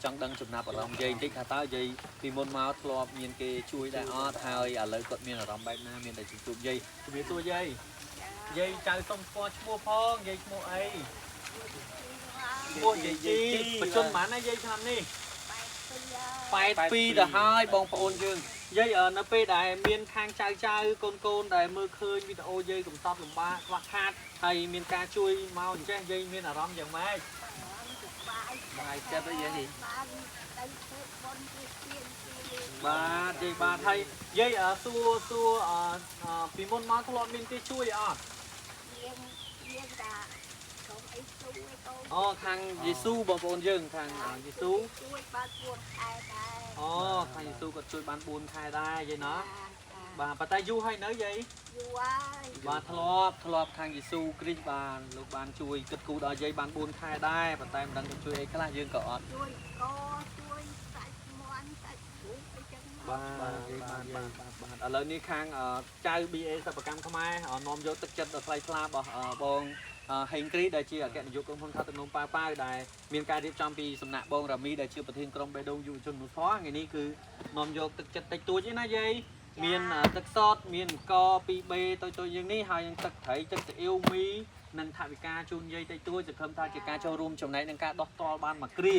ចង់ដឹងចំណាប់អារម្មណ៍យាយបន្តិចថាតើយាយពីមុនមកធ្លាប់មានគេជួយដែរអត់ហើយឥឡូវគាត់មានអារម្មណ៍បែបណាមានតែជួបយាយជំរាបសួរយាយយាយចៅសុំស្គាល់ឈ្មោះផងយាយឈ្មោះអីឈ្មោះយាយជីបញ្ជនប៉ុន្មានណាយាយឆ្នាំនេះ82ទៅហើយបងប្អូនយើងយាយនៅពេលដែលមានខាងចៅកូនដែលមើលឃើញវីដេអូយាយកំសត់លំបាកខ្វះខាតហើយមានការជួយមកអញ្ចេះយាយមានអារម្មណ៍យ៉ាងម៉េចបាយចិត្តយាយបាទយាយបាទហើយយាយសួរពីមុនមកធ្លាប់មានគេជួយអត់អូខាងយេស៊ូបងប្អូនយើងខាងយេស៊ូជួយបាន4ខែដែរអូខាងយេស៊ូគាត់ជួយបាន4ខែដែរយាយណាបាទប៉ុន្តែយូរហើយនៅយាយយូរហើយបាទធ្លាប់ខាងយេស៊ូគ្រីស្ទបានលោកបានជួយគិតគូរដល់យាយបាន4ខែដែរប៉ុន្តែមិនដឹងទៅជួយអីខ្លះយើងក៏អត់ជួយជួយសាច់មាន់សាច់ជ្រូកអីចឹងបាទឥឡូវនេះខាងចៅ BA សិប្បកម្មខ្មែរនាំយកទឹកចិត្តដល់ថ្លៃថ្លារបស់បងហេងគ្រីដែលជាអគ្គនាយកក្រុមហ៊ុនថាតុនំប៉ាវដែលមានការរៀបចំពីសំណាក់បងរ៉ាមីដែលជាប្រធានក្រុមបេះដូងយុវជននោះផងថ្ងៃនេះគឺនាំយកទឹកចិត្តតិចតួចទេណាយាយមានទឹកសតមានអង្គ2B តូចៗយ៉ាងនេះហើយនឹងទឹកត្រីទឹកស្អ៊ីវមីនិងថវិកាជូនយាយតិចតួចសង្ឃឹមថាជាការចូលរួមចំណែកក្នុងការដោះតល់បានមួយគ្រា